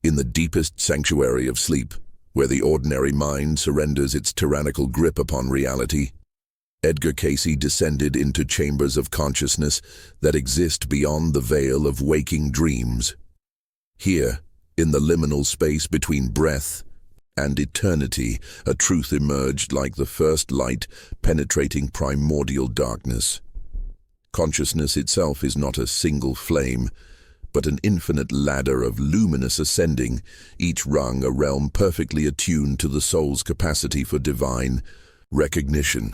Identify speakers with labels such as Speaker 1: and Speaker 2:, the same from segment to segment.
Speaker 1: In the deepest sanctuary of sleep, where the ordinary mind surrenders its tyrannical grip upon reality, Edgar Cayce descended into chambers of consciousness that exist beyond the veil of waking dreams. Here, in the liminal space between breath and eternity, a truth emerged like the first light penetrating primordial darkness. Consciousness itself is not a single flame, but an infinite ladder of luminous ascending, each rung a realm perfectly attuned to the soul's capacity for divine recognition.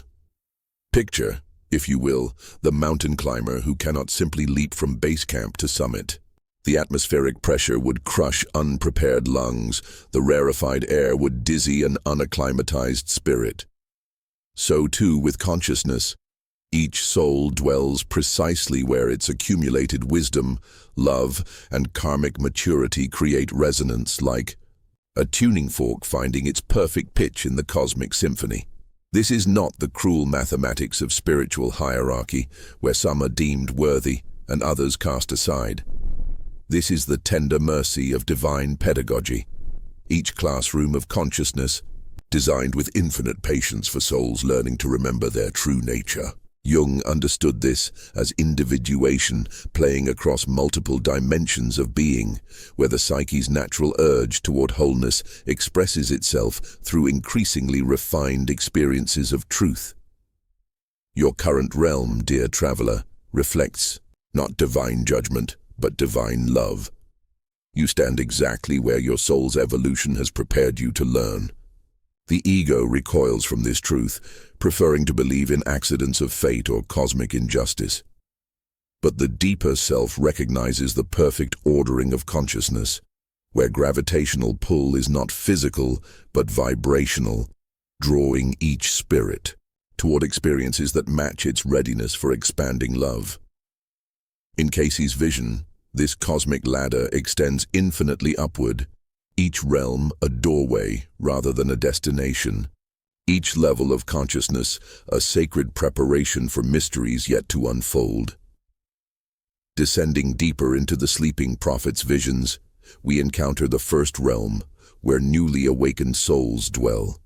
Speaker 1: Picture, if you will, the mountain climber who cannot simply leap from base camp to summit. The atmospheric pressure would crush unprepared lungs, the rarefied air would dizzy an unacclimatized spirit. So too with consciousness. Each soul dwells precisely where its accumulated wisdom, love, and karmic maturity create resonance like a tuning fork finding its perfect pitch in the cosmic symphony. This is not the cruel mathematics of spiritual hierarchy, where some are deemed worthy and others cast aside. This is the tender mercy of divine pedagogy, each classroom of consciousness, designed with infinite patience for souls learning to remember their true nature. Jung understood this as individuation, playing across multiple dimensions of being, where the psyche's natural urge toward wholeness expresses itself through increasingly refined experiences of truth. Your current realm, dear traveler, reflects not divine judgment, but divine love. You stand exactly where your soul's evolution has prepared you to learn. The ego recoils from this truth, preferring to believe in accidents of fate or cosmic injustice. But the deeper self recognizes the perfect ordering of consciousness, where gravitational pull is not physical but vibrational, drawing each spirit toward experiences that match its readiness for expanding love. In Cayce's vision, this cosmic ladder extends infinitely upward, each realm a doorway rather than a destination, each level of consciousness a sacred preparation for mysteries yet to unfold. Descending deeper into the sleeping prophet's visions, we encounter the first realm, where newly awakened souls dwell.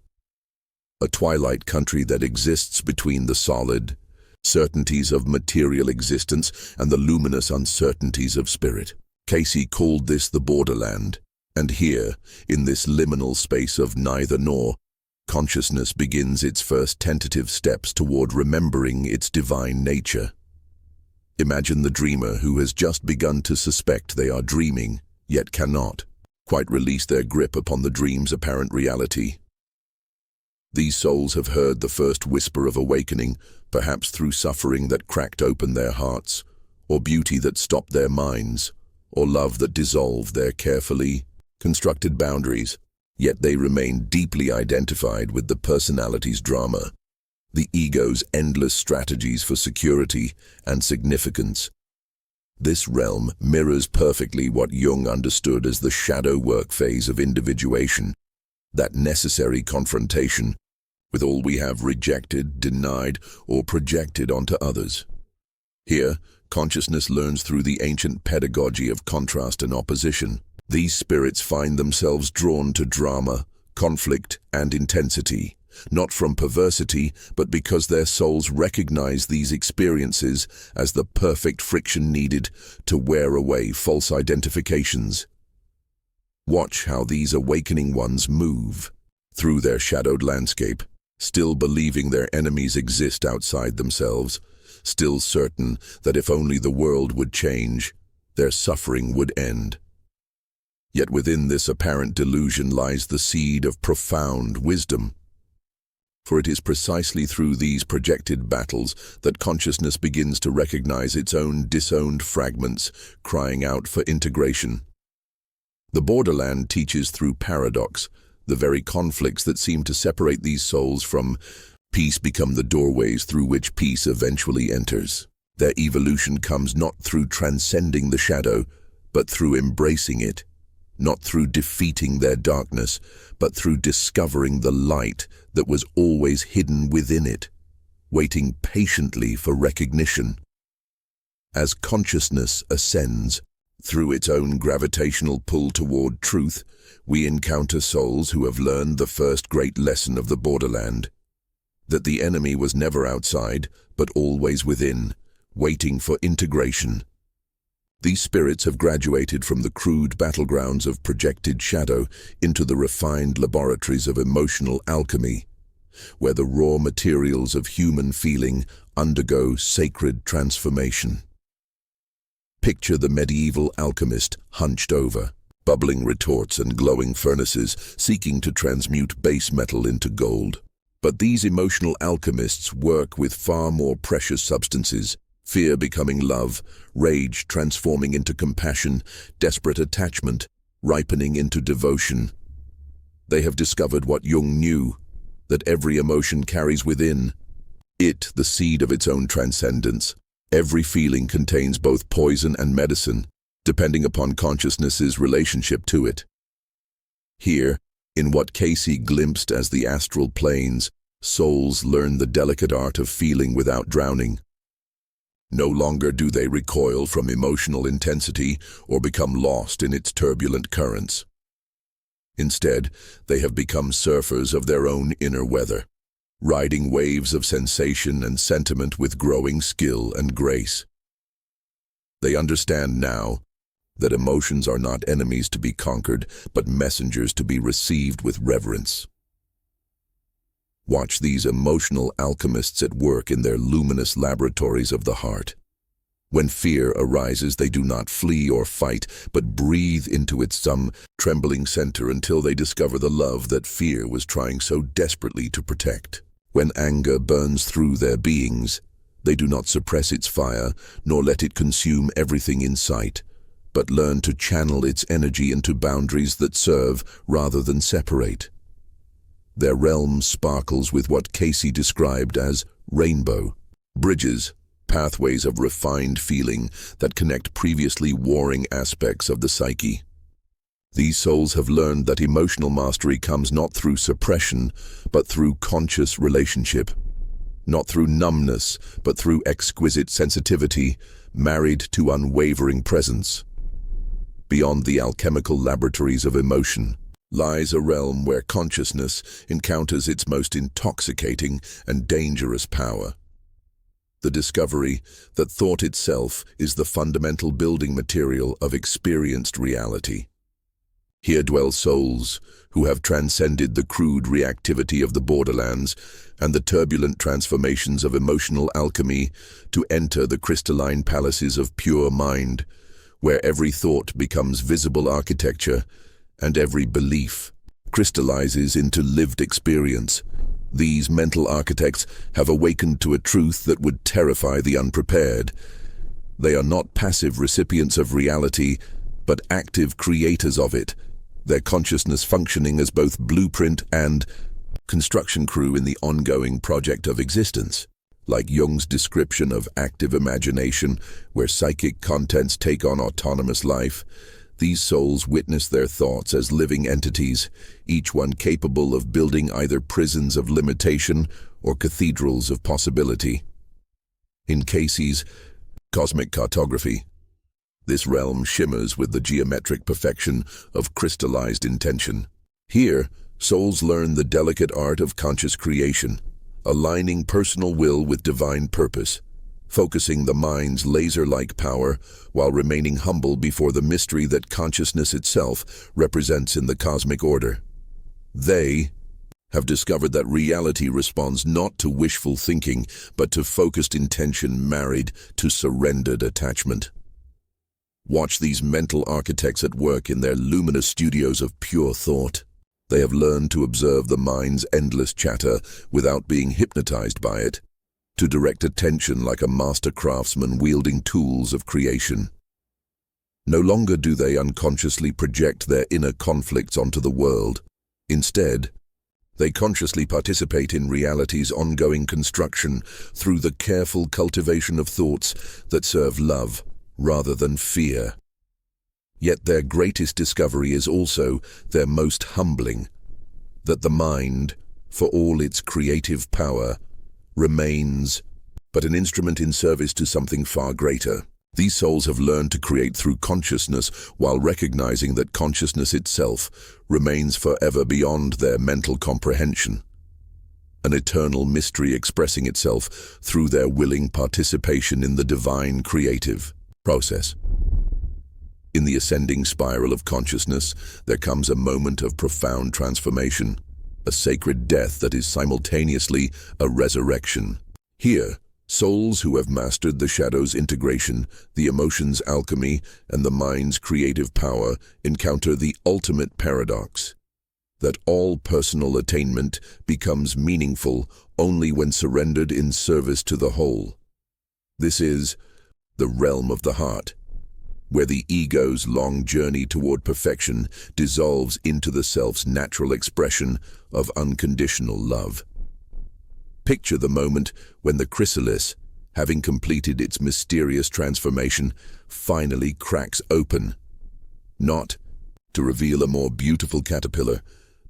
Speaker 1: A twilight country that exists between the solid certainties of material existence and the luminous uncertainties of spirit. Cayce called this the borderland, and here, in this liminal space of neither nor, consciousness begins its first tentative steps toward remembering its divine nature. Imagine the dreamer who has just begun to suspect they are dreaming, yet cannot quite release their grip upon the dream's apparent reality. These souls have heard the first whisper of awakening, perhaps through suffering that cracked open their hearts, or beauty that stopped their minds, or love that dissolved their carefully constructed boundaries. Yet they remain deeply identified with the personality's drama, the ego's endless strategies for security and significance. This realm mirrors perfectly what Jung understood as the shadow work phase of individuation, that necessary confrontation with all we have rejected, denied, or projected onto others. Here, consciousness learns through the ancient pedagogy of contrast and opposition. These spirits find themselves drawn to drama, conflict, and intensity, not from perversity, but because their souls recognize these experiences as the perfect friction needed to wear away false identifications. Watch how these awakening ones move through their shadowed landscape, still believing their enemies exist outside themselves, still certain that if only the world would change, their suffering would end. Yet within this apparent delusion lies the seed of profound wisdom. For it is precisely through these projected battles that consciousness begins to recognize its own disowned fragments, crying out for integration. The borderland teaches through paradox, the very conflicts that seem to separate these souls from peace become the doorways through which peace eventually enters. Their evolution comes not through transcending the shadow, but through embracing it, not through defeating their darkness, but through discovering the light that was always hidden within it, waiting patiently for recognition. As consciousness ascends, Through its own gravitational pull toward truth, we encounter souls who have learned the first great lesson of the borderland, that the enemy was never outside, but always within, waiting for integration. These spirits have graduated from the crude battlegrounds of projected shadow into the refined laboratories of emotional alchemy, where the raw materials of human feeling undergo sacred transformation. Picture the medieval alchemist hunched over, bubbling retorts and glowing furnaces, seeking to transmute base metal into gold. But these emotional alchemists work with far more precious substances, fear becoming love, rage transforming into compassion, desperate attachment ripening into devotion. They have discovered what Jung knew, that every emotion carries within it the seed of its own transcendence. Every feeling contains both poison and medicine, depending upon consciousness's relationship to it. Here, in what Cayce glimpsed as the astral planes, souls learn the delicate art of feeling without drowning. No longer do they recoil from emotional intensity or become lost in its turbulent currents. Instead, they have become surfers of their own inner weather, riding waves of sensation and sentiment with growing skill and grace. They understand now that emotions are not enemies to be conquered, but messengers to be received with reverence. Watch these emotional alchemists at work in their luminous laboratories of the heart. When fear arises, they do not flee or fight, but breathe into its some trembling center until they discover the love that fear was trying so desperately to protect. When anger burns through their beings, they do not suppress its fire, nor let it consume everything in sight, but learn to channel its energy into boundaries that serve rather than separate. Their realm sparkles with what Cayce described as rainbow bridges, pathways of refined feeling that connect previously warring aspects of the psyche. These souls have learned that emotional mastery comes not through suppression, but through conscious relationship. Not through numbness, but through exquisite sensitivity, married to unwavering presence. Beyond the alchemical laboratories of emotion lies a realm where consciousness encounters its most intoxicating and dangerous power. The discovery that thought itself is the fundamental building material of experienced reality. Here dwell souls who have transcended the crude reactivity of the borderlands and the turbulent transformations of emotional alchemy to enter the crystalline palaces of pure mind, where every thought becomes visible architecture and every belief crystallizes into lived experience. These mental architects have awakened to a truth that would terrify the unprepared. They are not passive recipients of reality, but active creators of it, their consciousness functioning as both blueprint and construction crew in the ongoing project of existence. Like Jung's description of active imagination, where psychic contents take on autonomous life, these souls witness their thoughts as living entities, each one capable of building either prisons of limitation or cathedrals of possibility. In Cayce's cosmic cartography, this realm shimmers with the geometric perfection of crystallized intention. Here, souls learn the delicate art of conscious creation, aligning personal will with divine purpose, focusing the mind's laser-like power while remaining humble before the mystery that consciousness itself represents in the cosmic order. They have discovered that reality responds not to wishful thinking, but to focused intention married to surrendered attachment. Watch these mental architects at work in their luminous studios of pure thought. They have learned to observe the mind's endless chatter without being hypnotized by it, to direct attention like a master craftsman wielding tools of creation. No longer do they unconsciously project their inner conflicts onto the world. Instead, they consciously participate in reality's ongoing construction through the careful cultivation of thoughts that serve love rather than fear. Yet their greatest discovery is also their most humbling, that the mind, for all its creative power, remains but an instrument in service to something far greater. These souls have learned to create through consciousness while recognizing that consciousness itself remains forever beyond their mental comprehension. An eternal mystery expressing itself through their willing participation in the divine creative process. In the ascending spiral of consciousness, there comes a moment of profound transformation, a sacred death that is simultaneously a resurrection. Here, souls who have mastered the shadow's integration, the emotions' alchemy, and the mind's creative power encounter the ultimate paradox, that all personal attainment becomes meaningful only when surrendered in service to the whole. This is the realm of the heart, where the ego's long journey toward perfection dissolves into the self's natural expression of unconditional love. Picture the moment when the chrysalis, having completed its mysterious transformation, finally cracks open, not to reveal a more beautiful caterpillar,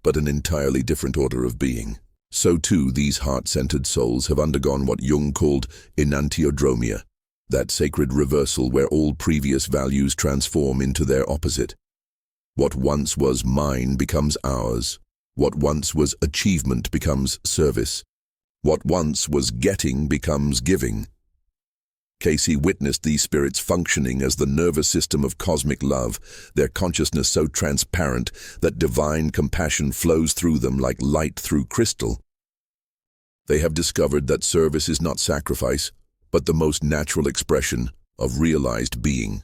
Speaker 1: but an entirely different order of being. So too, these heart-centered souls have undergone what Jung called enantiodromia, that sacred reversal where all previous values transform into their opposite. What once was mine becomes ours. What once was achievement becomes service. What once was getting becomes giving. Cayce witnessed these spirits functioning as the nervous system of cosmic love, their consciousness so transparent that divine compassion flows through them like light through crystal. They have discovered that service is not sacrifice, but the most natural expression of realized being.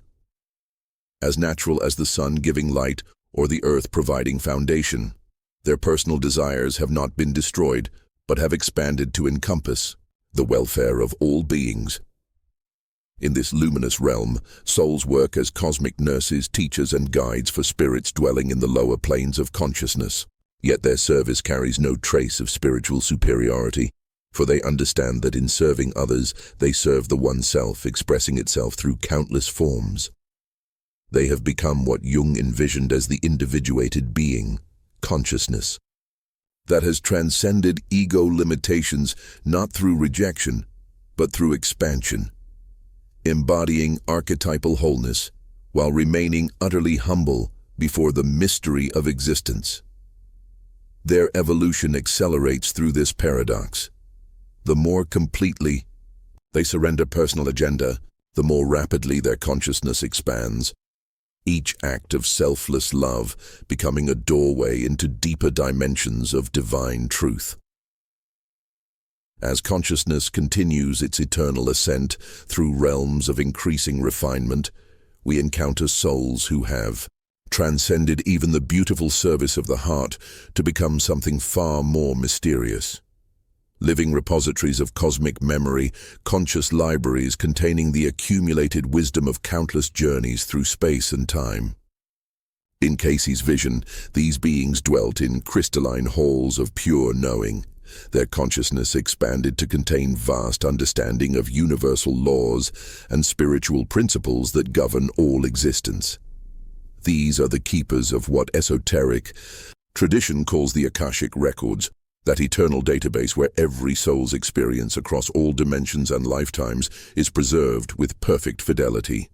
Speaker 1: As natural as the sun giving light or the earth providing foundation, their personal desires have not been destroyed, but have expanded to encompass the welfare of all beings. In this luminous realm, souls work as cosmic nurses, teachers, and guides for spirits dwelling in the lower planes of consciousness. Yet their service carries no trace of spiritual superiority, for they understand that in serving others, they serve the one self expressing itself through countless forms. They have become what Jung envisioned as the individuated being, consciousness, that has transcended ego limitations not through rejection, but through expansion, embodying archetypal wholeness while remaining utterly humble before the mystery of existence. Their evolution accelerates through this paradox. The more completely they surrender personal agenda, the more rapidly their consciousness expands, each act of selfless love becoming a doorway into deeper dimensions of divine truth. As consciousness continues its eternal ascent through realms of increasing refinement, we encounter souls who have transcended even the beautiful service of the heart to become something far more mysterious. Living repositories of cosmic memory, conscious libraries containing the accumulated wisdom of countless journeys through space and time. In Cayce's vision, these beings dwelt in crystalline halls of pure knowing, their consciousness expanded to contain vast understanding of universal laws and spiritual principles that govern all existence. These are the keepers of what esoteric tradition calls the Akashic records, that eternal database where every soul's experience across all dimensions and lifetimes is preserved with perfect fidelity.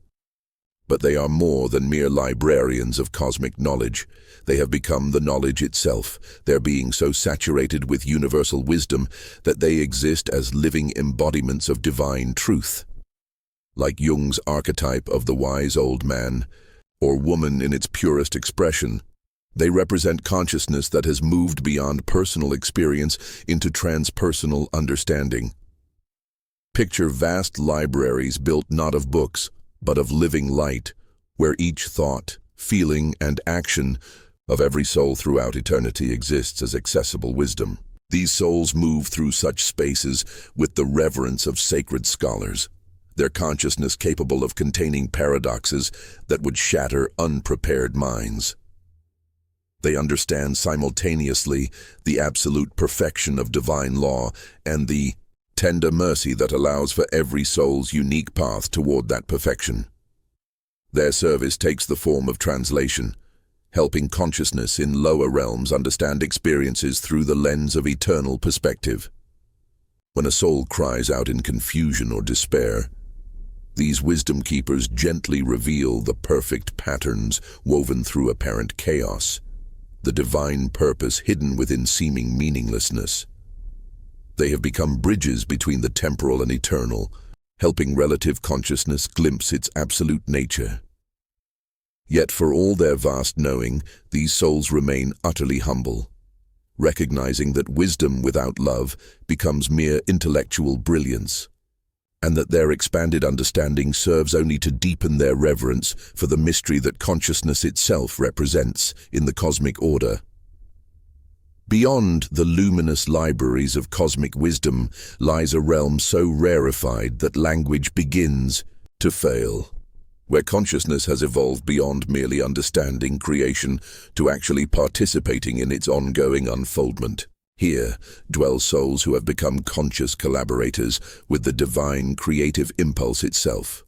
Speaker 1: But they are more than mere librarians of cosmic knowledge. They have become the knowledge itself, their being so saturated with universal wisdom that they exist as living embodiments of divine truth. Like Jung's archetype of the wise old man, or woman in its purest expression, they represent consciousness that has moved beyond personal experience into transpersonal understanding. Picture vast libraries built not of books, but of living light, where each thought, feeling, and action of every soul throughout eternity exists as accessible wisdom. These souls move through such spaces with the reverence of sacred scholars, their consciousness capable of containing paradoxes that would shatter unprepared minds. They understand simultaneously the absolute perfection of divine law and the tender mercy that allows for every soul's unique path toward that perfection. Their service takes the form of translation, helping consciousness in lower realms understand experiences through the lens of eternal perspective. When a soul cries out in confusion or despair, These wisdom keepers gently reveal the perfect patterns woven through apparent chaos, the divine purpose hidden within seeming meaninglessness. They have become bridges between the temporal and eternal, helping relative consciousness glimpse its absolute nature. Yet for all their vast knowing, these souls remain utterly humble, recognizing that wisdom without love becomes mere intellectual brilliance, and that their expanded understanding serves only to deepen their reverence for the mystery that consciousness itself represents in the cosmic order. Beyond the luminous libraries of cosmic wisdom lies a realm so rarefied that language begins to fail, where consciousness has evolved beyond merely understanding creation to actually participating in its ongoing unfoldment. Here dwell souls who have become conscious collaborators with the divine creative impulse itself,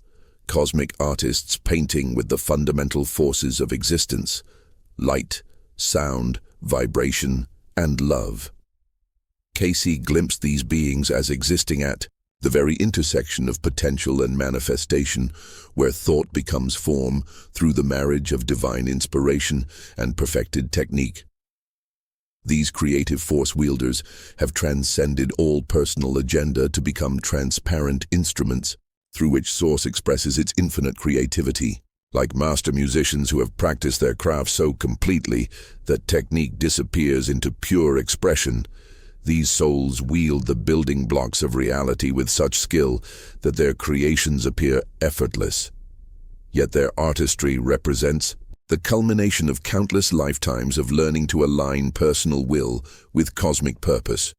Speaker 1: cosmic artists painting with the fundamental forces of existence: light, sound, vibration, and love. Cayce glimpsed these beings as existing at the very intersection of potential and manifestation, where thought becomes form through the marriage of divine inspiration and perfected technique. These creative force wielders have transcended all personal agenda to become transparent instruments through which Source expresses its infinite creativity. Like master musicians who have practiced their craft so completely that technique disappears into pure expression, these souls wield the building blocks of reality with such skill that their creations appear effortless. Yet their artistry represents the culmination of countless lifetimes of learning to align personal will with cosmic purpose.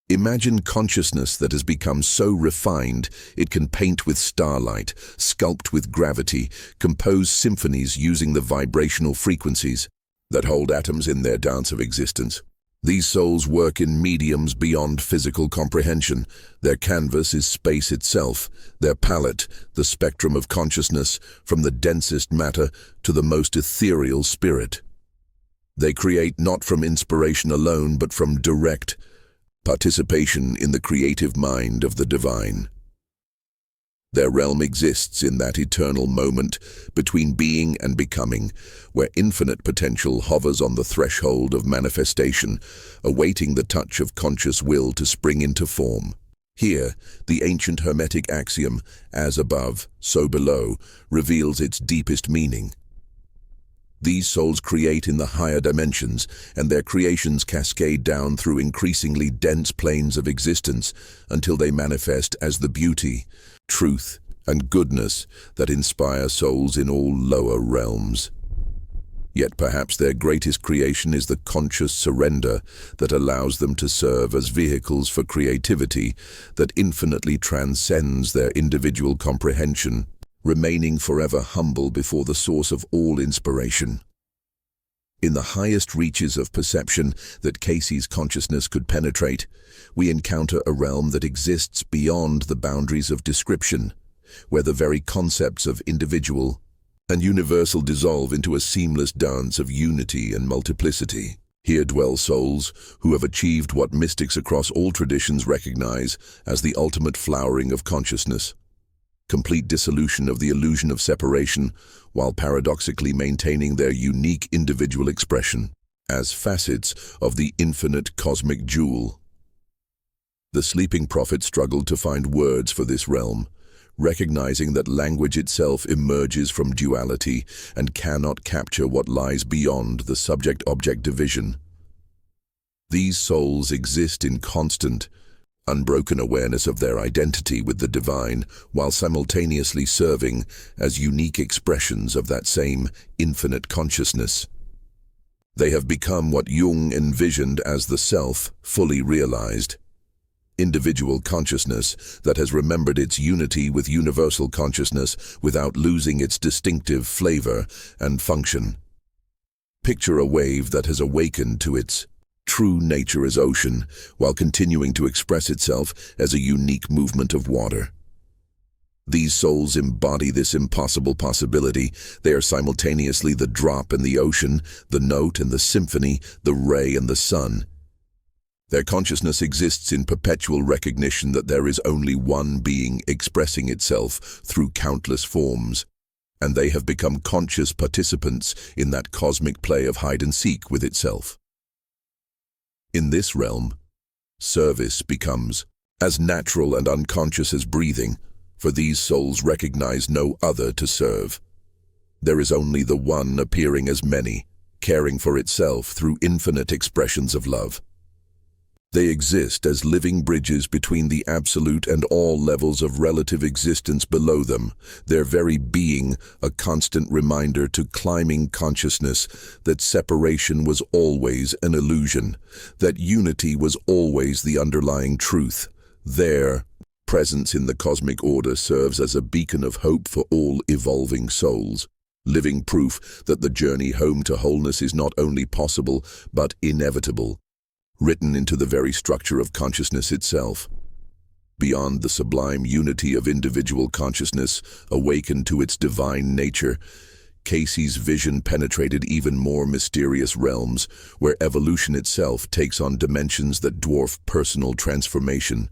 Speaker 1: Imagine consciousness that has become so refined it can paint with starlight, sculpt with gravity, compose symphonies using the vibrational frequencies that hold atoms in their dance of existence. These souls work in mediums beyond physical comprehension. Their canvas is space itself, their palette, the spectrum of consciousness, from the densest matter to the most ethereal spirit. They create not from inspiration alone, but from direct participation in the creative mind of the divine. Their realm exists in that eternal moment between being and becoming, where infinite potential hovers on the threshold of manifestation, awaiting the touch of conscious will to spring into form. Here, the ancient Hermetic axiom, as above, so below, reveals its deepest meaning. These souls create in the higher dimensions, and their creations cascade down through increasingly dense planes of existence until they manifest as the beauty, truth, and goodness that inspire souls in all lower realms. Yet perhaps their greatest creation is the conscious surrender that allows them to serve as vehicles for creativity that infinitely transcends their individual comprehension, remaining forever humble before the source of all inspiration. In the highest reaches of perception that Cayce's consciousness could penetrate, we encounter a realm that exists beyond the boundaries of description, where the very concepts of individual and universal dissolve into a seamless dance of unity and multiplicity. Here dwell souls who have achieved what mystics across all traditions recognize as the ultimate flowering of consciousness: complete dissolution of the illusion of separation, while paradoxically maintaining their unique individual expression as facets of the infinite cosmic jewel. The sleeping prophet struggled to find words for this realm, recognizing that language itself emerges from duality and cannot capture what lies beyond the subject-object division. These souls exist in constant, unbroken awareness of their identity with the divine, while simultaneously serving as unique expressions of that same infinite consciousness. They have become what Jung envisioned as the self fully realized: individual consciousness that has remembered its unity with universal consciousness without losing its distinctive flavor and function. Picture a wave that has awakened to its true nature as ocean, while continuing to express itself as a unique movement of water. These souls embody this impossible possibility. They are simultaneously the drop and the ocean, the note and the symphony, the ray and the sun. Their consciousness exists in perpetual recognition that there is only one being expressing itself through countless forms, and they have become conscious participants in that cosmic play of hide-and-seek with itself. In this realm, service becomes as natural and unconscious as breathing, for these souls recognize no other to serve. There is only the one appearing as many, caring for itself through infinite expressions of love. They exist as living bridges between the absolute and all levels of relative existence below them, their very being a constant reminder to climbing consciousness that separation was always an illusion, that unity was always the underlying truth. Their presence in the cosmic order serves as a beacon of hope for all evolving souls, living proof that the journey home to wholeness is not only possible but inevitable, written into the very structure of consciousness itself. Beyond the sublime unity of individual consciousness, awakened to its divine nature, Cayce's vision penetrated even more mysterious realms, where evolution itself takes on dimensions that dwarf personal transformation.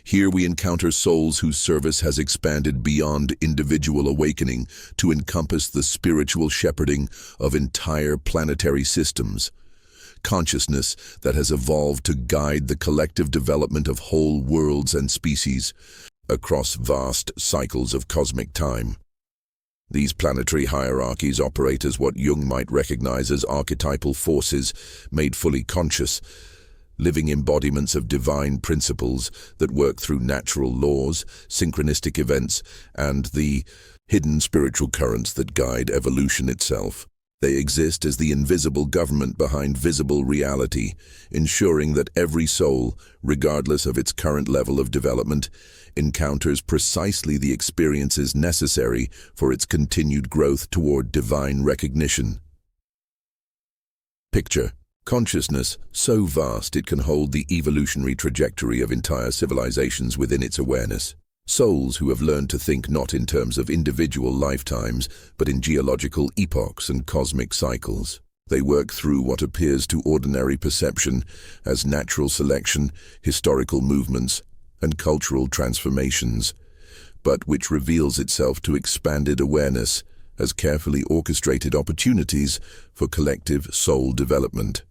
Speaker 1: Here we encounter souls whose service has expanded beyond individual awakening to encompass the spiritual shepherding of entire planetary systems. Consciousness that has evolved to guide the collective development of whole worlds and species across vast cycles of cosmic time. These planetary hierarchies operate as what Jung might recognize as archetypal forces made fully conscious, living embodiments of divine principles that work through natural laws, synchronistic events, and the hidden spiritual currents that guide evolution itself. They exist as the invisible government behind visible reality, ensuring that every soul, regardless of its current level of development, encounters precisely the experiences necessary for its continued growth toward divine recognition. Picture consciousness so vast it can hold the evolutionary trajectory of entire civilizations within its awareness. Souls who have learned to think not in terms of individual lifetimes, but in geological epochs and cosmic cycles. They work through what appears to ordinary perception as natural selection, historical movements, and cultural transformations, but which reveals itself to expanded awareness as carefully orchestrated opportunities for collective soul development.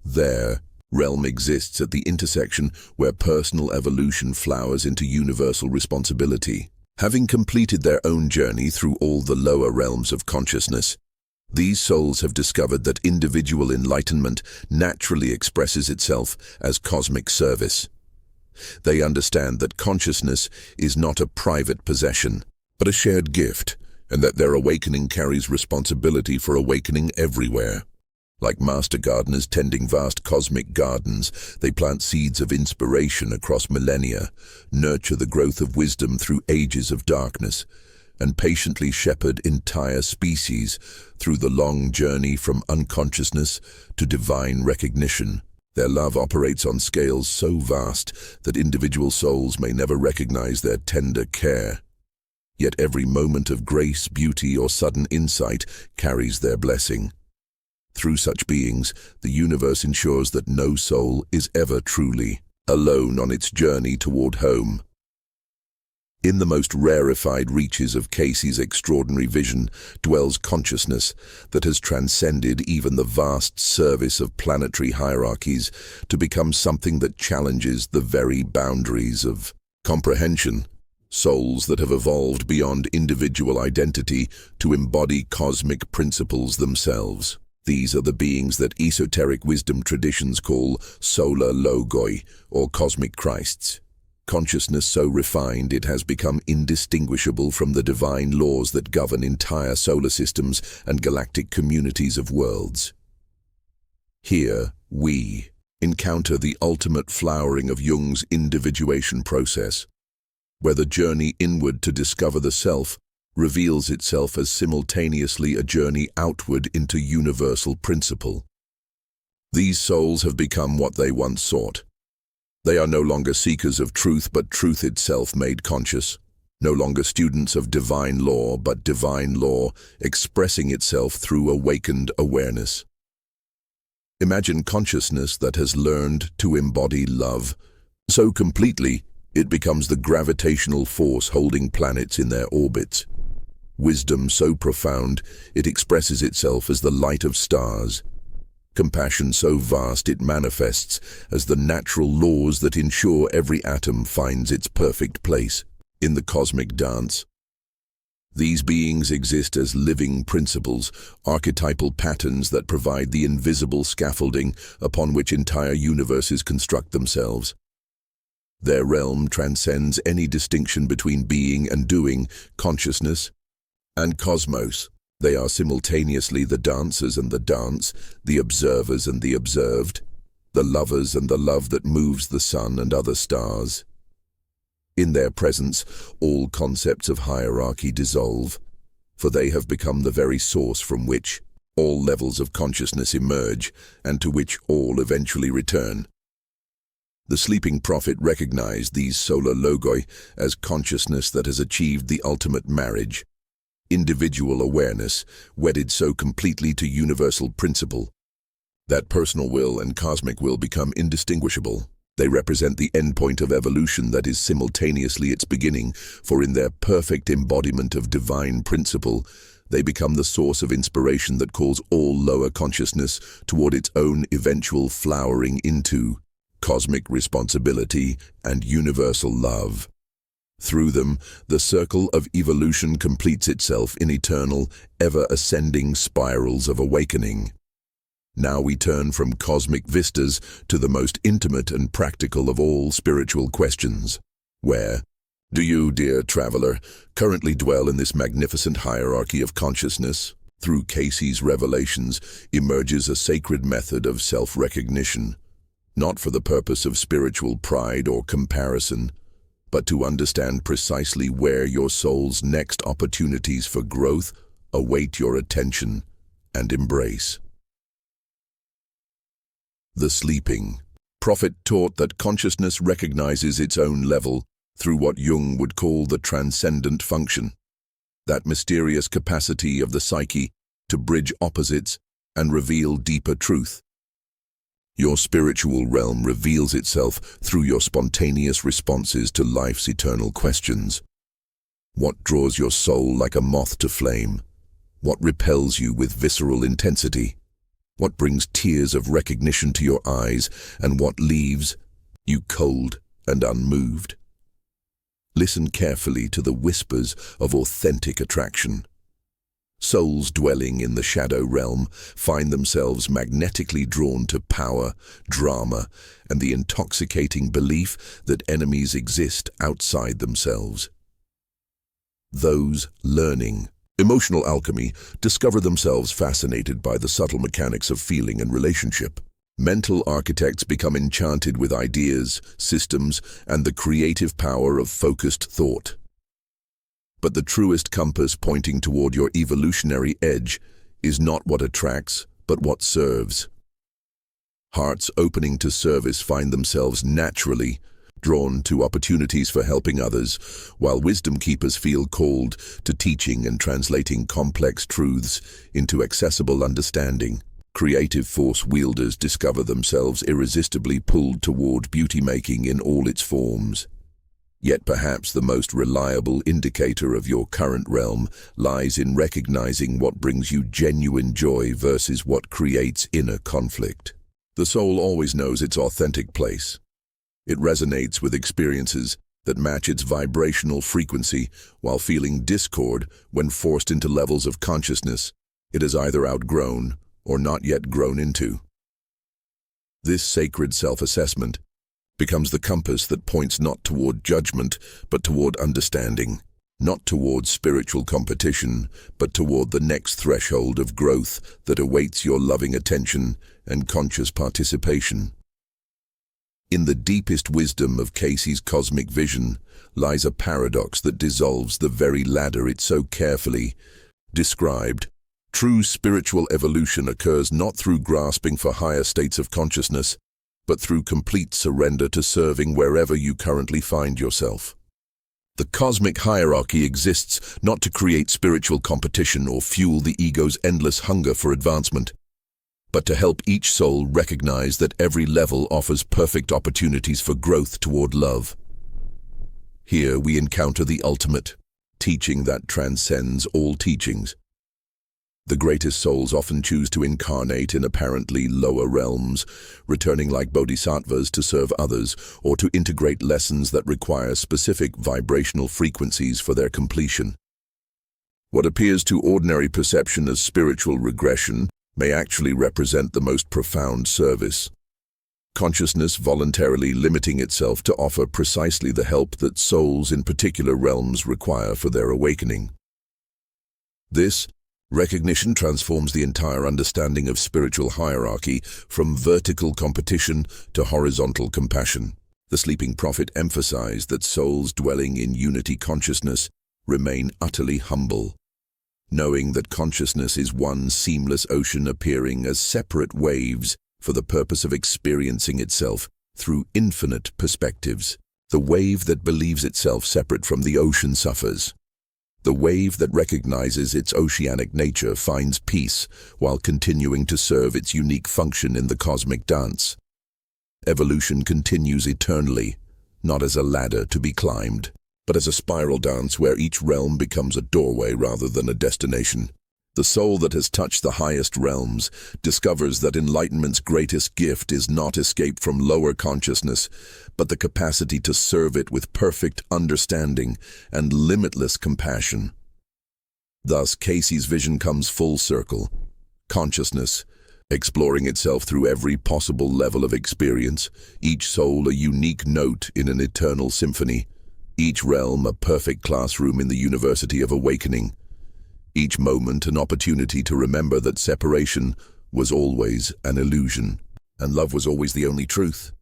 Speaker 1: Their realm exists at the intersection where personal evolution flowers into universal responsibility. Having completed their own journey through all the lower realms of consciousness, these souls have discovered that individual enlightenment naturally expresses itself as cosmic service. They understand that consciousness is not a private possession, but a shared gift, and that their awakening carries responsibility for awakening everywhere. Like master gardeners tending vast cosmic gardens, they plant seeds of inspiration across millennia, nurture the growth of wisdom through ages of darkness, and patiently shepherd entire species through the long journey from unconsciousness to divine recognition. Their love operates on scales so vast that individual souls may never recognize their tender care. Yet every moment of grace, beauty, or sudden insight carries their blessing. Through such beings, the universe ensures that no soul is ever truly alone on its journey toward home. In the most rarefied reaches of Cayce's extraordinary vision dwells consciousness that has transcended even the vast service of planetary hierarchies to become something that challenges the very boundaries of comprehension. Souls that have evolved beyond individual identity to embody cosmic principles themselves. These are the beings that esoteric wisdom traditions call solar logoi, or cosmic Christs. Consciousness so refined it has become indistinguishable from the divine laws that govern entire solar systems and galactic communities of worlds. Here, we encounter the ultimate flowering of Jung's individuation process, where the journey inward to discover the self reveals itself as simultaneously a journey outward into universal principle. These souls have become what they once sought. They are no longer seekers of truth, but truth itself made conscious. No longer students of divine law, but divine law expressing itself through awakened awareness. Imagine consciousness that has learned to embody love so completely it becomes the gravitational force holding planets in their orbits. Wisdom so profound it expresses itself as the light of stars. Compassion so vast it manifests as the natural laws that ensure every atom finds its perfect place in the cosmic dance. These beings exist as living principles, archetypal patterns that provide the invisible scaffolding upon which entire universes construct themselves. Their realm transcends any distinction between being and doing, consciousness and cosmos. They are simultaneously the dancers and the dance, the observers and the observed, the lovers and the love that moves the sun and other stars. In their presence, all concepts of hierarchy dissolve, for they have become the very source from which all levels of consciousness emerge and to which all eventually return. The sleeping prophet recognized these solar logoi as consciousness that has achieved the ultimate marriage, individual awareness, wedded so completely to universal principle that personal will and cosmic will become indistinguishable. They represent the endpoint of evolution that is simultaneously its beginning, for in their perfect embodiment of divine principle, they become the source of inspiration that calls all lower consciousness toward its own eventual flowering into cosmic responsibility and universal love. Through them, the circle of evolution completes itself in eternal, ever-ascending spirals of awakening. Now we turn from cosmic vistas to the most intimate and practical of all spiritual questions. Where do you, dear traveler, currently dwell in this magnificent hierarchy of consciousness? Through Cayce's revelations emerges a sacred method of self-recognition, not for the purpose of spiritual pride or comparison, but to understand precisely where your soul's next opportunities for growth await your attention and embrace. The sleeping prophet taught that consciousness recognizes its own level through what Jung would call the transcendent function, that mysterious capacity of the psyche to bridge opposites and reveal deeper truth. Your spiritual realm reveals itself through your spontaneous responses to life's eternal questions. What draws your soul like a moth to flame? What repels you with visceral intensity? What brings tears of recognition to your eyes, and what leaves you cold and unmoved? Listen carefully to the whispers of authentic attraction. Souls dwelling in the shadow realm find themselves magnetically drawn to power, drama, and the intoxicating belief that enemies exist outside themselves. Those learning emotional alchemy discover themselves fascinated by the subtle mechanics of feeling and relationship. Mental architects become enchanted with ideas, systems, and the creative power of focused thought. But the truest compass pointing toward your evolutionary edge is not what attracts, but what serves. Hearts opening to service find themselves naturally drawn to opportunities for helping others, while wisdom keepers feel called to teaching and translating complex truths into accessible understanding. Creative force wielders discover themselves irresistibly pulled toward beauty-making in all its forms. Yet perhaps the most reliable indicator of your current realm lies in recognizing what brings you genuine joy versus what creates inner conflict. The soul always knows its authentic place. It resonates with experiences that match its vibrational frequency while feeling discord when forced into levels of consciousness it has either outgrown or not yet grown into. This sacred self-assessment becomes the compass that points not toward judgment, but toward understanding, not toward spiritual competition, but toward the next threshold of growth that awaits your loving attention and conscious participation. In the deepest wisdom of Cayce's cosmic vision lies a paradox that dissolves the very ladder it so carefully described. True spiritual evolution occurs not through grasping for higher states of consciousness, but through complete surrender to serving wherever you currently find yourself. The cosmic hierarchy exists not to create spiritual competition or fuel the ego's endless hunger for advancement. but to help each soul recognize that every level offers perfect opportunities for growth toward love. Here we encounter the ultimate, teaching that transcends all teachings. The greatest souls often choose to incarnate in apparently lower realms, returning like bodhisattvas to serve others or to integrate lessons that require specific vibrational frequencies for their completion. What appears to ordinary perception as spiritual regression may actually represent the most profound service. Consciousness voluntarily limiting itself to offer precisely the help that souls in particular realms require for their awakening. This recognition transforms the entire understanding of spiritual hierarchy from vertical competition to horizontal compassion. The sleeping prophet emphasized that souls dwelling in unity consciousness remain utterly humble, knowing that consciousness is one seamless ocean appearing as separate waves for the purpose of experiencing itself through infinite perspectives. The wave that believes itself separate from the ocean suffers. The wave that recognizes its oceanic nature finds peace while continuing to serve its unique function in the cosmic dance. Evolution continues eternally, not as a ladder to be climbed, but as a spiral dance where each realm becomes a doorway rather than a destination. The soul that has touched the highest realms discovers that enlightenment's greatest gift is not escape from lower consciousness, but the capacity to serve it with perfect understanding and limitless compassion. Thus, Cayce's vision comes full circle. Consciousness, exploring itself through every possible level of experience, each soul a unique note in an eternal symphony, each realm a perfect classroom in the University of Awakening. Each moment an opportunity to remember that separation was always an illusion, and love was always the only truth.